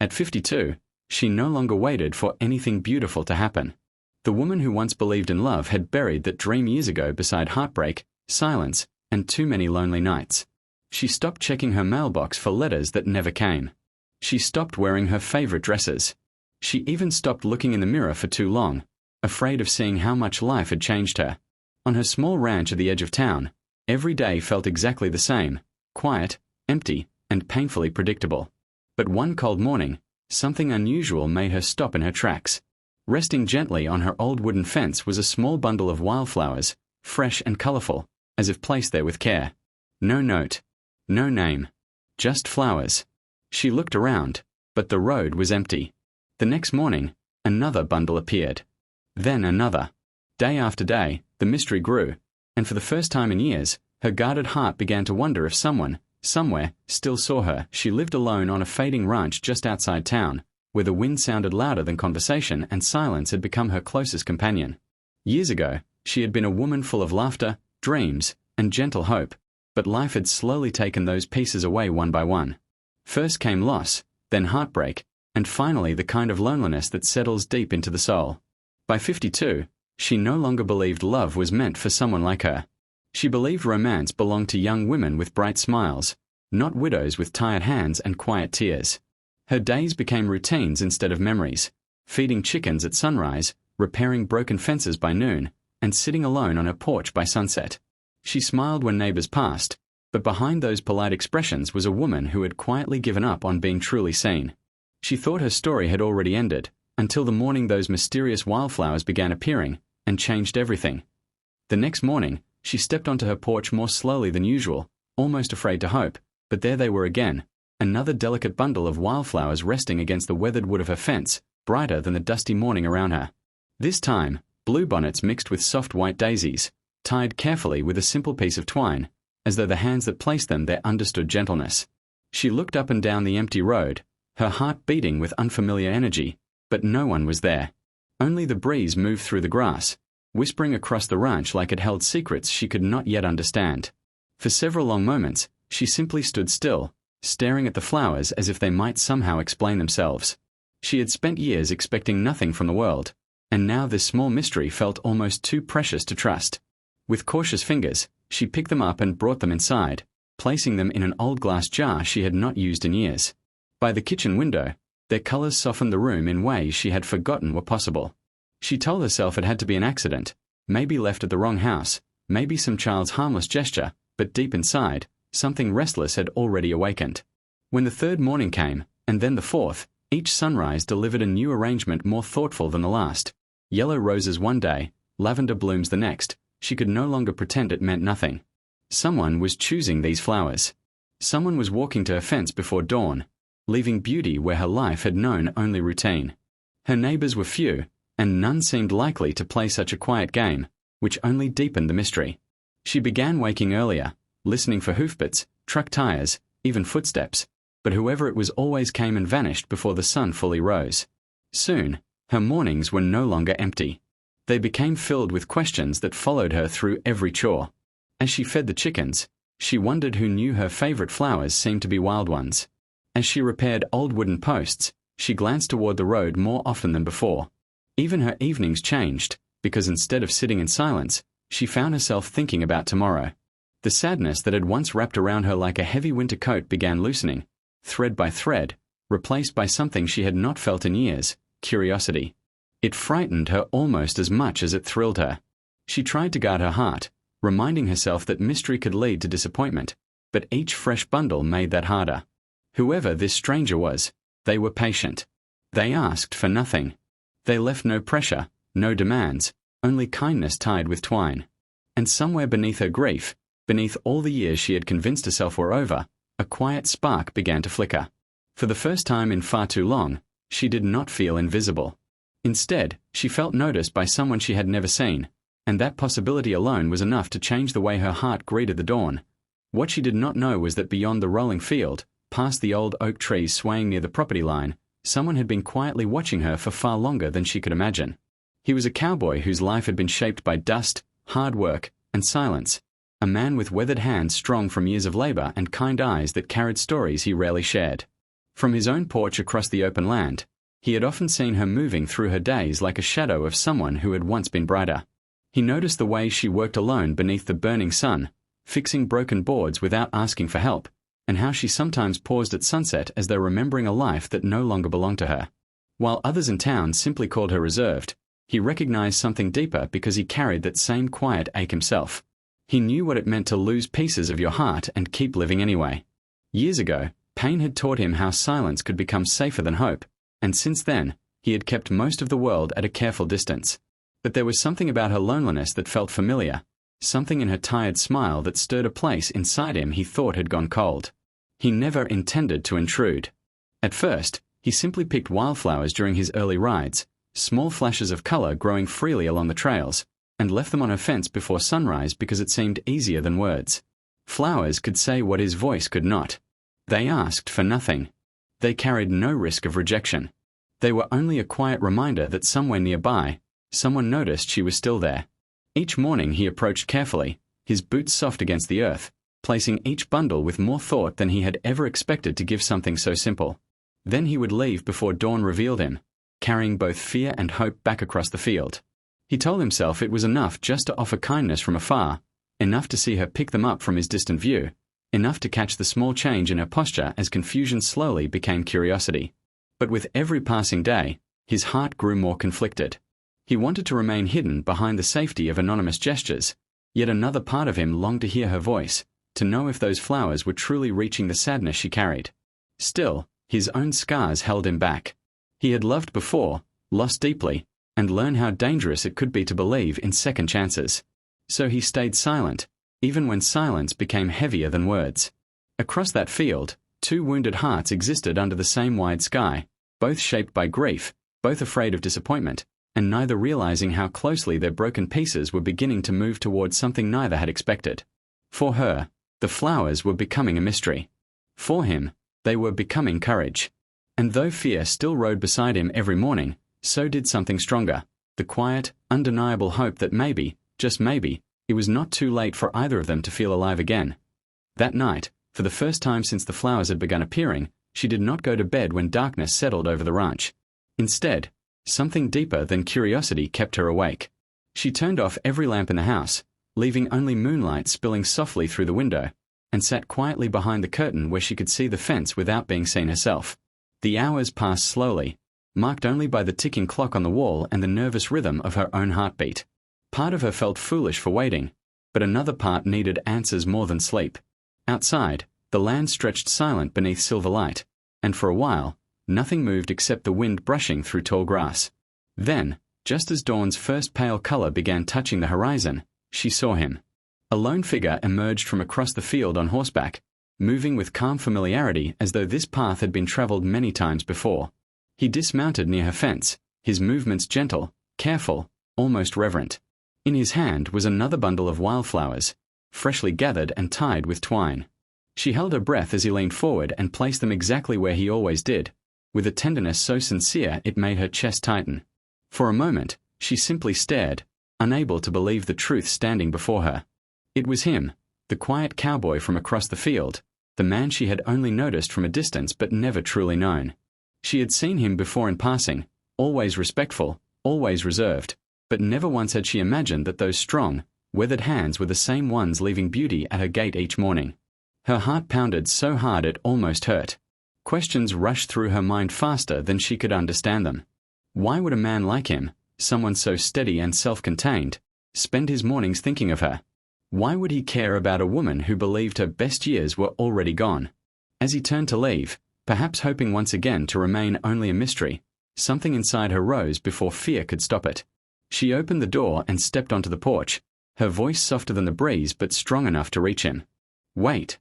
At 52, she no longer waited for anything beautiful to happen. The woman who once believed in love had buried that dream years ago beside heartbreak, silence, and too many lonely nights. She stopped checking her mailbox for letters that never came. She stopped wearing her favorite dresses. She even stopped looking in the mirror for too long, afraid of seeing how much life had changed her. On her small ranch at the edge of town, every day felt exactly the same, quiet, empty, and painfully predictable. But one cold morning, something unusual made her stop in her tracks. Resting gently on her old wooden fence was a small bundle of wildflowers, fresh and colorful, as if placed there with care. No note. No name. Just flowers. She looked around, but the road was empty. The next morning, another bundle appeared. Then another. Day after day, the mystery grew, and for the first time in years, her guarded heart began to wonder if someone, somewhere, still saw her. She lived alone on a fading ranch just outside town, where the wind sounded louder than conversation and silence had become her closest companion. Years ago, she had been a woman full of laughter, dreams, and gentle hope, but life had slowly taken those pieces away one by one. First came loss, then heartbreak, and finally the kind of loneliness that settles deep into the soul. By 52, she no longer believed love was meant for someone like her. She believed romance belonged to young women with bright smiles, not widows with tired hands and quiet tears. Her days became routines instead of memories, feeding chickens at sunrise, repairing broken fences by noon, and sitting alone on her porch by sunset. She smiled when neighbors passed, but behind those polite expressions was a woman who had quietly given up on being truly seen. She thought her story had already ended, until the morning those mysterious wildflowers began appearing, and changed everything. The next morning, she stepped onto her porch more slowly than usual, almost afraid to hope, but there they were again, another delicate bundle of wildflowers resting against the weathered wood of her fence, brighter than the dusty morning around her. This time, bluebonnets mixed with soft white daisies, tied carefully with a simple piece of twine, as though the hands that placed them there understood gentleness. She looked up and down the empty road, her heart beating with unfamiliar energy, but no one was there. Only the breeze moved through the grass, whispering across the ranch like it held secrets she could not yet understand. For several long moments, she simply stood still, staring at the flowers as if they might somehow explain themselves. She had spent years expecting nothing from the world, and now this small mystery felt almost too precious to trust. With cautious fingers, she picked them up and brought them inside, placing them in an old glass jar she had not used in years. By the kitchen window, their colors softened the room in ways she had forgotten were possible. She told herself it had to be an accident, maybe left at the wrong house, maybe some child's harmless gesture, but deep inside, something restless had already awakened. When the third morning came, and then the fourth, each sunrise delivered a new arrangement more thoughtful than the last. Yellow roses one day, lavender blooms the next. She could no longer pretend it meant nothing. Someone was choosing these flowers. Someone was walking to her fence before dawn, leaving beauty where her life had known only routine. Her neighbors were few, and none seemed likely to play such a quiet game, which only deepened the mystery. She began waking earlier, listening for hoofbeats, truck tires, even footsteps, but whoever it was always came and vanished before the sun fully rose. Soon, her mornings were no longer empty. They became filled with questions that followed her through every chore. As she fed the chickens, she wondered who knew her favorite flowers seemed to be wild ones. As she repaired old wooden posts, she glanced toward the road more often than before. Even her evenings changed, because instead of sitting in silence, she found herself thinking about tomorrow. The sadness that had once wrapped around her like a heavy winter coat began loosening, thread by thread, replaced by something she had not felt in years, curiosity. It frightened her almost as much as it thrilled her. She tried to guard her heart, reminding herself that mystery could lead to disappointment, but each fresh bundle made that harder. Whoever this stranger was, they were patient. They asked for nothing. They left no pressure, no demands, only kindness tied with twine. And somewhere beneath her grief, beneath all the years she had convinced herself were over, a quiet spark began to flicker. For the first time in far too long, she did not feel invisible. Instead, she felt noticed by someone she had never seen, and that possibility alone was enough to change the way her heart greeted the dawn. What she did not know was that beyond the rolling field, past the old oak trees swaying near the property line, someone had been quietly watching her for far longer than she could imagine. He was a cowboy whose life had been shaped by dust, hard work, and silence, a man with weathered hands strong from years of labor and kind eyes that carried stories he rarely shared. From his own porch across the open land, he had often seen her moving through her days like a shadow of someone who had once been brighter. He noticed the way she worked alone beneath the burning sun, fixing broken boards without asking for help, and how she sometimes paused at sunset as though remembering a life that no longer belonged to her. While others in town simply called her reserved, he recognized something deeper because he carried that same quiet ache himself. He knew what it meant to lose pieces of your heart and keep living anyway. Years ago, pain had taught him how silence could become safer than hope, and since then, he had kept most of the world at a careful distance. But there was something about her loneliness that felt familiar, something in her tired smile that stirred a place inside him he thought had gone cold. He never intended to intrude. At first, he simply picked wildflowers during his early rides, small flashes of color growing freely along the trails, and left them on her fence before sunrise because it seemed easier than words. Flowers could say what his voice could not. They asked for nothing. They carried no risk of rejection. They were only a quiet reminder that somewhere nearby, someone noticed she was still there. Each morning he approached carefully, his boots soft against the earth, placing each bundle with more thought than he had ever expected to give something so simple. Then he would leave before dawn revealed him, carrying both fear and hope back across the field. He told himself it was enough just to offer kindness from afar, enough to see her pick them up from his distant view, enough to catch the small change in her posture as confusion slowly became curiosity. But with every passing day, his heart grew more conflicted. He wanted to remain hidden behind the safety of anonymous gestures, yet another part of him longed to hear her voice, to know if those flowers were truly reaching the sadness she carried. Still, his own scars held him back. He had loved before, lost deeply, and learned how dangerous it could be to believe in second chances. So he stayed silent, even when silence became heavier than words. Across that field, two wounded hearts existed under the same wide sky, both shaped by grief, both afraid of disappointment, and neither realizing how closely their broken pieces were beginning to move towards something neither had expected. For her, the flowers were becoming a mystery. For him, they were becoming courage. And though fear still rode beside him every morning, so did something stronger, the quiet, undeniable hope that maybe, just maybe, it was not too late for either of them to feel alive again. That night, for the first time since the flowers had begun appearing, she did not go to bed when darkness settled over the ranch. Instead, something deeper than curiosity kept her awake. She turned off every lamp in the house, leaving only moonlight spilling softly through the window, and sat quietly behind the curtain where she could see the fence without being seen herself. The hours passed slowly, marked only by the ticking clock on the wall and the nervous rhythm of her own heartbeat. Part of her felt foolish for waiting, but another part needed answers more than sleep. Outside, the land stretched silent beneath silver light, and for a while, nothing moved except the wind brushing through tall grass. Then, just as dawn's first pale color began touching the horizon, she saw him. A lone figure emerged from across the field on horseback, moving with calm familiarity as though this path had been traveled many times before. He dismounted near her fence, his movements gentle, careful, almost reverent. In his hand was another bundle of wildflowers, freshly gathered and tied with twine. She held her breath as he leaned forward and placed them exactly where he always did, with a tenderness so sincere it made her chest tighten. For a moment, she simply stared, unable to believe the truth standing before her. It was him, the quiet cowboy from across the field, the man she had only noticed from a distance but never truly known. She had seen him before in passing, always respectful, always reserved, but never once had she imagined that those strong, weathered hands were the same ones leaving beauty at her gate each morning. Her heart pounded so hard it almost hurt. Questions rushed through her mind faster than she could understand them. Why would a man like him, someone so steady and self-contained, spend his mornings thinking of her? Why would he care about a woman who believed her best years were already gone? As he turned to leave, perhaps hoping once again to remain only a mystery, something inside her rose before fear could stop it. She opened the door and stepped onto the porch, her voice softer than the breeze but strong enough to reach him. Wait.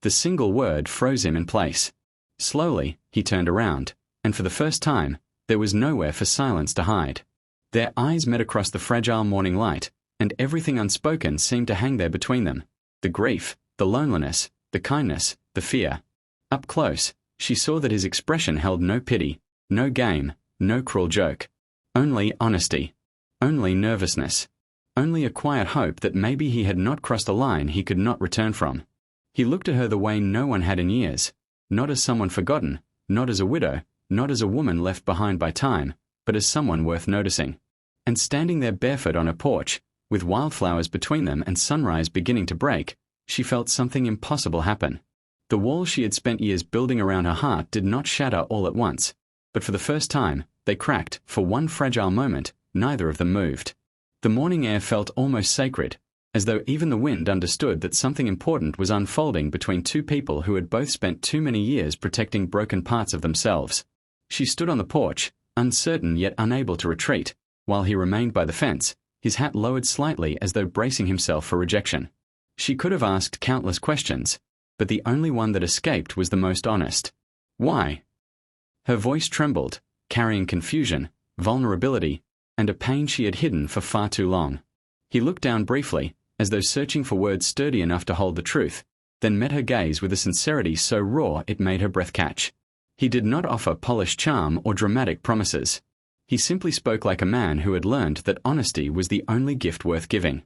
The single word froze him in place. Slowly, he turned around, and for the first time, there was nowhere for silence to hide. Their eyes met across the fragile morning light, and everything unspoken seemed to hang there between them. The grief, the loneliness, the kindness, the fear. Up close, she saw that his expression held no pity, no game, no cruel joke. Only honesty. Only nervousness. Only a quiet hope that maybe he had not crossed a line he could not return from. He looked at her the way no one had in years, not as someone forgotten, not as a widow, not as a woman left behind by time, but as someone worth noticing. And standing there barefoot on her porch, with wildflowers between them and sunrise beginning to break, she felt something impossible happen. The wall she had spent years building around her heart did not shatter all at once, but for the first time, they cracked. For one fragile moment, neither of them moved. The morning air felt almost sacred, as though even the wind understood that something important was unfolding between two people who had both spent too many years protecting broken parts of themselves. She stood on the porch, uncertain yet unable to retreat, while he remained by the fence, his hat lowered slightly as though bracing himself for rejection. She could have asked countless questions, but the only one that escaped was the most honest. Why? Her voice trembled, carrying confusion, vulnerability, and a pain she had hidden for far too long. He looked down briefly, as though searching for words sturdy enough to hold the truth, then met her gaze with a sincerity so raw it made her breath catch. He did not offer polished charm or dramatic promises. He simply spoke like a man who had learned that honesty was the only gift worth giving.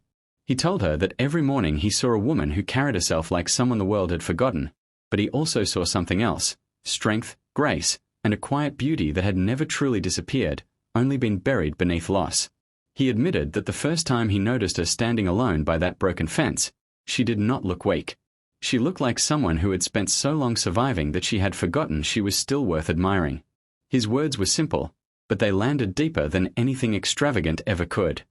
He told her that every morning he saw a woman who carried herself like someone the world had forgotten, but he also saw something else: strength, grace, and a quiet beauty that had never truly disappeared, only been buried beneath loss. He admitted that the first time he noticed her standing alone by that broken fence, she did not look weak. She looked like someone who had spent so long surviving that she had forgotten she was still worth admiring. His words were simple, but they landed deeper than anything extravagant ever could.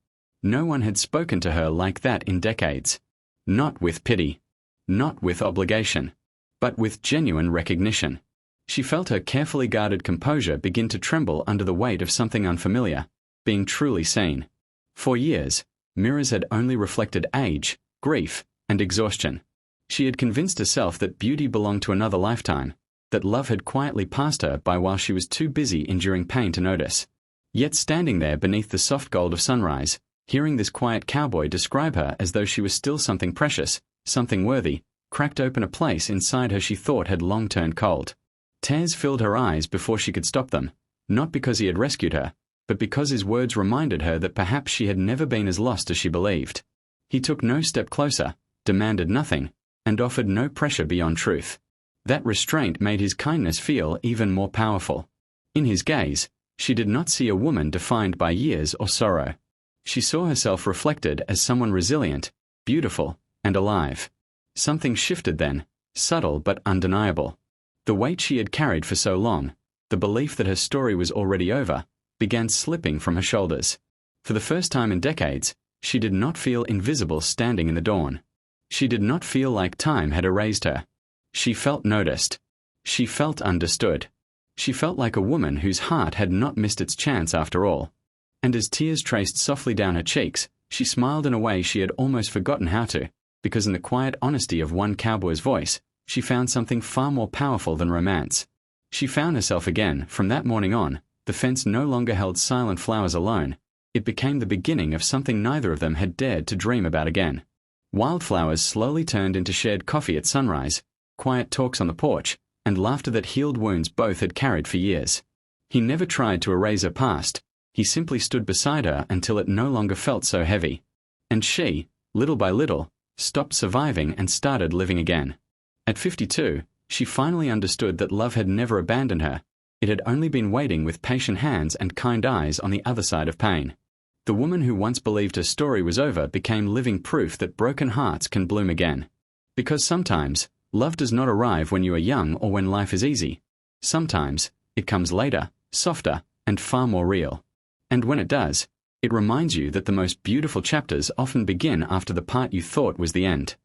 No one had spoken to her like that in decades. Not with pity, not with obligation, but with genuine recognition. She felt her carefully guarded composure begin to tremble under the weight of something unfamiliar, being truly seen. For years, mirrors had only reflected age, grief, and exhaustion. She had convinced herself that beauty belonged to another lifetime, that love had quietly passed her by while she was too busy enduring pain to notice. Yet standing there beneath the soft gold of sunrise, hearing this quiet cowboy describe her as though she was still something precious, something worthy, cracked open a place inside her she thought had long turned cold. Tears filled her eyes before she could stop them, not because he had rescued her, but because his words reminded her that perhaps she had never been as lost as she believed. He took no step closer, demanded nothing, and offered no pressure beyond truth. That restraint made his kindness feel even more powerful. In his gaze, she did not see a woman defined by years or sorrow. She saw herself reflected as someone resilient, beautiful, and alive. Something shifted then, subtle but undeniable. The weight she had carried for so long, the belief that her story was already over, began slipping from her shoulders. For the first time in decades, she did not feel invisible standing in the dawn. She did not feel like time had erased her. She felt noticed. She felt understood. She felt like a woman whose heart had not missed its chance after all. And as tears traced softly down her cheeks, she smiled in a way she had almost forgotten how to, because in the quiet honesty of one cowboy's voice, she found something far more powerful than romance. She found herself again. From that morning on, the fence no longer held silent flowers alone. It became the beginning of something neither of them had dared to dream about again. Wildflowers slowly turned into shared coffee at sunrise, quiet talks on the porch, and laughter that healed wounds both had carried for years. He never tried to erase her past. He simply stood beside her until it no longer felt so heavy. And she, little by little, stopped surviving and started living again. At 52, she finally understood that love had never abandoned her. It had only been waiting with patient hands and kind eyes on the other side of pain. The woman who once believed her story was over became living proof that broken hearts can bloom again. Because sometimes, love does not arrive when you are young or when life is easy. Sometimes, it comes later, softer, and far more real. And when it does, it reminds you that the most beautiful chapters often begin after the part you thought was the end.